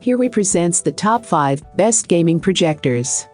Here we presents the top 5 best gaming projectors.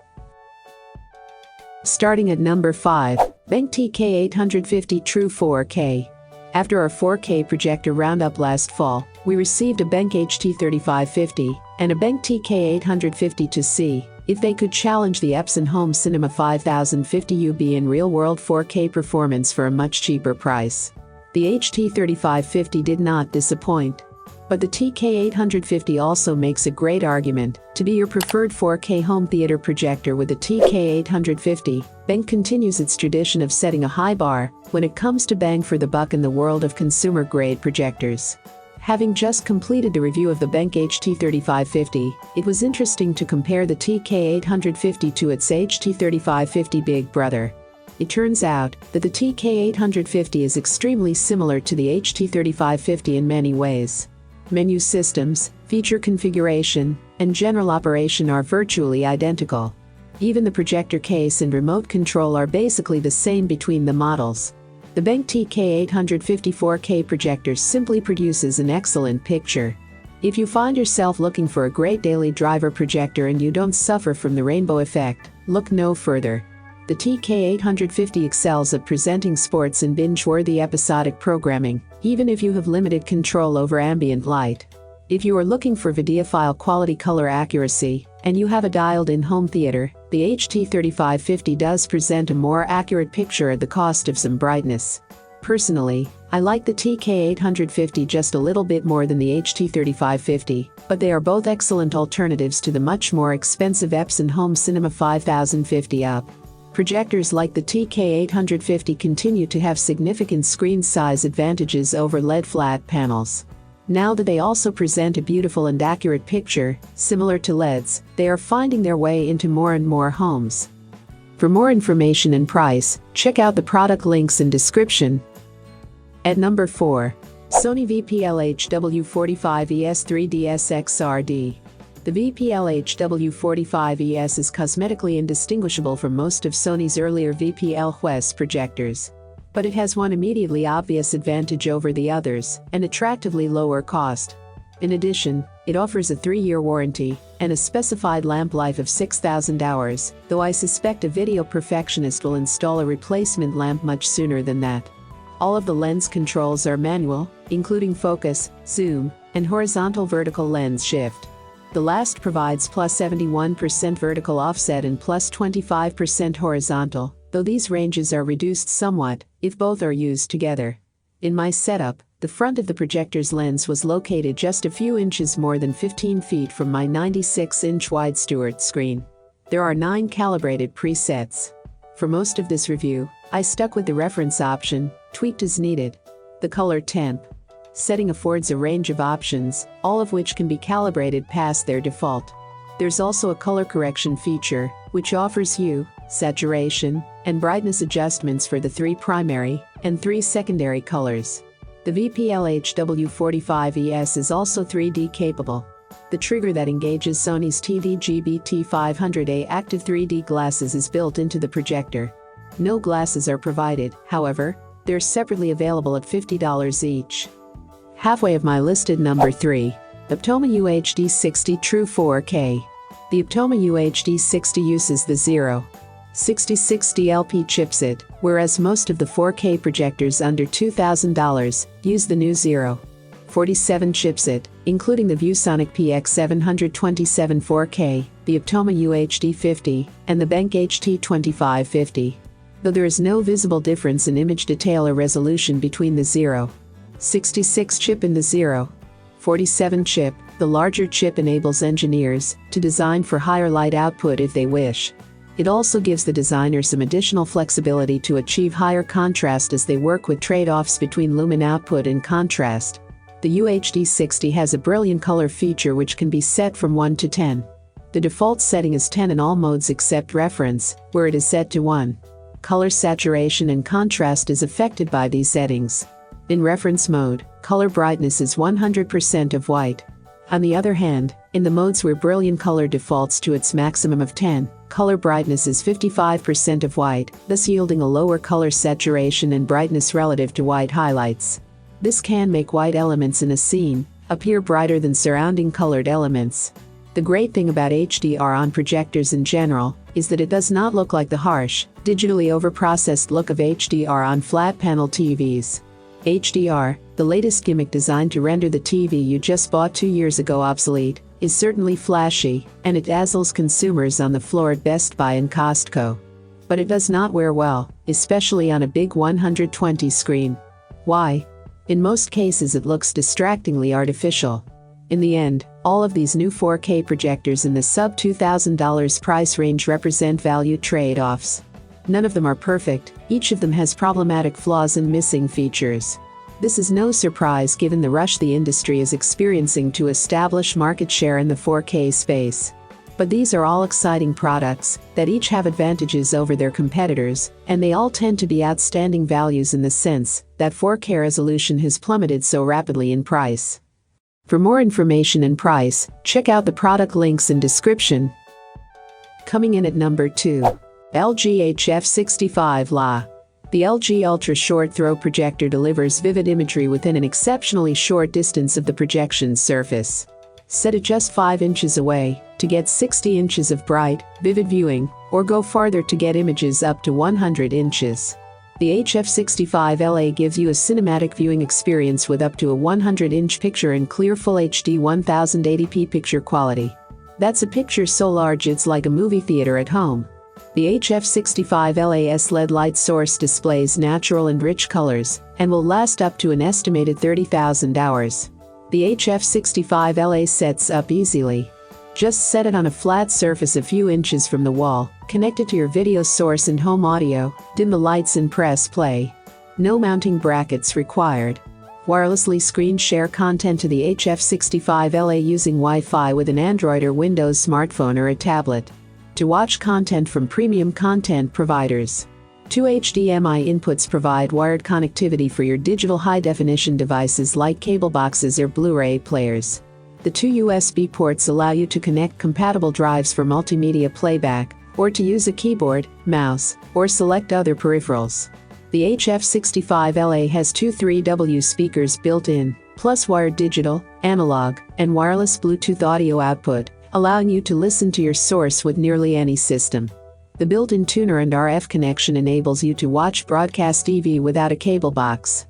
Starting at number 5, BenQ TK850 True 4K. After our 4K projector roundup last fall, we received a BenQ HT3550 and a BenQ TK850 to see if they could challenge the Epson Home Cinema 5050 UB in real-world 4K performance for a much cheaper price. The HT3550 did not disappoint. But the TK850 also makes a great argument to be your preferred 4K home theater projector. With the TK850, BenQ continues its tradition of setting a high bar when it comes to bang for the buck in the world of consumer-grade projectors. Having just completed the review of the BenQ HT3550, it was interesting to compare the TK850 to its HT3550 big brother. It turns out that the TK850 is extremely similar to the HT3550 in many ways. Menu systems, feature configuration, and general operation are virtually identical. Even the projector case and remote control are basically the same between the models. The BenQ TK850 4K projector simply produces an excellent picture. If you find yourself looking for a great daily driver projector and you don't suffer from the rainbow effect, look no further. The TK850 excels at presenting sports and binge-worthy episodic programming, even if you have limited control over ambient light. If you are looking for videophile quality color accuracy, and you have a dialed-in home theater, the HT3550 does present a more accurate picture at the cost of some brightness. Personally, I like the TK850 just a little bit more than the HT3550, but they are both excellent alternatives to the much more expensive Epson Home Cinema 5050 UP. Projectors like the TK850 continue to have significant screen size advantages over LED flat panels. Now that they also present a beautiful and accurate picture, similar to LEDs, they are finding their way into more and more homes. For more information and price, check out the product links in description. At number 4, Sony VP-LHW45ES 3D SXRD. The VP-LHW45ES is cosmetically indistinguishable from most of Sony's earlier VP-LHWS projectors. But it has one immediately obvious advantage over the others, an attractively lower cost. In addition, it offers a 3-year warranty and a specified lamp life of 6,000 hours, though I suspect a video perfectionist will install a replacement lamp much sooner than that. All of the lens controls are manual, including focus, zoom, and horizontal-vertical lens shift. The last provides plus 71% vertical offset and plus 25% horizontal, though these ranges are reduced somewhat if both are used together. In my setup, the front of the projector's lens was located just a few inches more than 15 feet from my 96-inch wide Stuart screen. There are 9 calibrated presets. For most of this review, I stuck with the reference option, tweaked as needed. The color temp setting affords a range of options, all of which can be calibrated past their default. There's also a color correction feature, which offers hue, saturation, and brightness adjustments for the 3 primary and 3 secondary colors. The VP-LHW45ES is also 3D capable. The trigger that engages Sony's TD-GBT500A active 3D glasses is built into the projector. No glasses are provided, however, they're separately available at $50 each. Halfway of my listed number 3, Optoma UHD60 True 4K. The Optoma UHD60 uses the 0.66DLP chipset, whereas most of the 4K projectors under $2,000 use the new 0.47 chipset, including the ViewSonic PX727 4K, the Optoma UHD50, and the BenQ HT2550. Though there is no visible difference in image detail or resolution between the 0.66 chip and the 0.47 chip, the larger chip enables engineers to design for higher light output if they wish. It also gives the designer some additional flexibility to achieve higher contrast as they work with trade-offs between lumen output and contrast. The UHD60 has a brilliant color feature which can be set from 1 to 10. The default setting is 10 in all modes except reference, where it is set to 1. Color saturation and contrast is affected by these settings. In reference mode, color brightness is 100% of white. On the other hand, in the modes where brilliant color defaults to its maximum of 10, color brightness is 55% of white, thus yielding a lower color saturation and brightness relative to white highlights. This can make white elements in a scene appear brighter than surrounding colored elements. The great thing about HDR on projectors in general is that it does not look like the harsh, digitally overprocessed look of HDR on flat panel TVs. HDR, the latest gimmick designed to render the TV you just bought 2 years ago obsolete, is certainly flashy, and it dazzles consumers on the floor at Best Buy and Costco. But it does not wear well, especially on a big 120 screen. Why? In most cases it looks distractingly artificial. In the end, all of these new 4K projectors in the sub $2,000 price range represent value trade-offs. None of them are perfect, each of them has problematic flaws and missing features. This is no surprise given the rush the industry is experiencing to establish market share in the 4K space. But these are all exciting products that each have advantages over their competitors, and they all tend to be outstanding values in the sense that 4K resolution has plummeted so rapidly in price. For more information and price, check out the product links in description. Coming in at number 2. LG HF65 LA. The LG Ultra Short Throw projector delivers vivid imagery within an exceptionally short distance of the projection surface. Set it just 5 inches away to get 60 inches of bright, vivid viewing, or go farther to get images up to 100 inches. The HF65 LA gives you a cinematic viewing experience with up to a 100-inch picture in clear Full HD 1080p picture quality. That's a picture so large it's like a movie theater at home. The HF65 LA's LED light source displays natural and rich colors and will last up to an estimated 30,000 hours. The HF65 LA sets up easily. Just set it on a flat surface a few inches from the wall, connect it to your video source and home audio, dim the lights and press play. No mounting brackets required. Wirelessly screen share content to the HF65 LA using Wi-Fi with an Android or Windows smartphone or a tablet. To watch content from premium content providers. 2 HDMI inputs provide wired connectivity for your digital high-definition devices like cable boxes or Blu-ray players. The 2 USB ports allow you to connect compatible drives for multimedia playback, or to use a keyboard, mouse, or select other peripherals. The HF65 LA has 2 3W speakers built in, plus wired digital, analog, and wireless Bluetooth audio output, allowing you to listen to your source with nearly any system. The built-in tuner and RF connection enables you to watch broadcast TV without a cable box.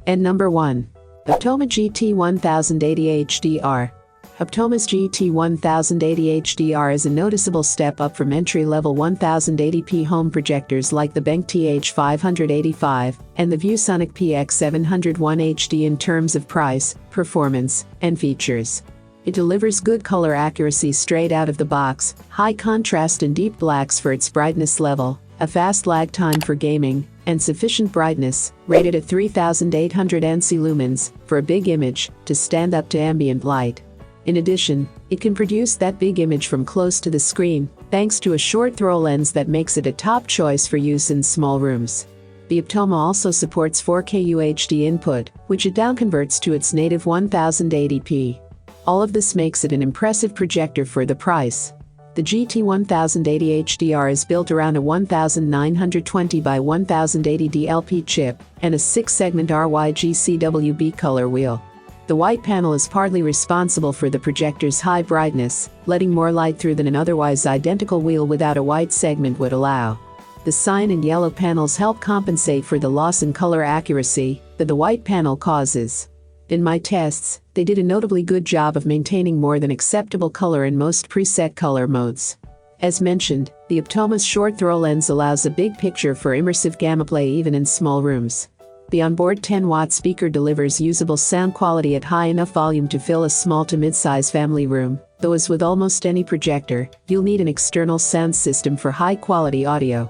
And number 1. Optoma GT1080HDR. Optoma's GT1080HDR is a noticeable step up from entry-level 1080p home projectors like the BenQ TH585 and the ViewSonic PX701HD in terms of price, performance, and features. It delivers good color accuracy straight out of the box, high contrast and deep blacks for its brightness level, a fast lag time for gaming, and sufficient brightness, rated at 3800 ANSI lumens, for a big image, to stand up to ambient light. In addition, it can produce that big image from close to the screen, thanks to a short throw lens that makes it a top choice for use in small rooms. The Optoma also supports 4K UHD input, which it downconverts to its native 1080p. All of this makes it an impressive projector for the price. The GT1080HDR is built around a 1920 by 1080 DLP chip and a 6-segment RYGCWB color wheel. The white panel is partly responsible for the projector's high brightness, letting more light through than an otherwise identical wheel without a white segment would allow. The cyan and yellow panels help compensate for the loss in color accuracy that the white panel causes. In my tests, they did a notably good job of maintaining more than acceptable color in most preset color modes. As mentioned, the Optoma's short throw lens allows a big picture for immersive gamma play even in small rooms. The onboard 10-watt speaker delivers usable sound quality at high enough volume to fill a small to mid-size family room, though as with almost any projector, you'll need an external sound system for high-quality audio.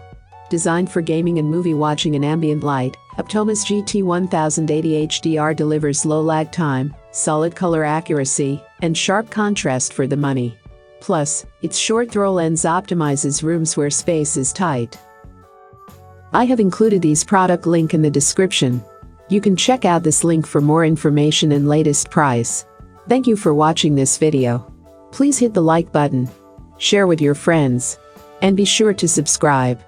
Designed for gaming and movie watching in ambient light, Optoma's GT1080HDR delivers low lag time, solid color accuracy, and sharp contrast for the money. Plus, its short throw lens optimizes rooms where space is tight. I have included these product link in the description. You can check out this link for more information and latest price. Thank you for watching this video. Please hit the like button, share with your friends, and be sure to subscribe.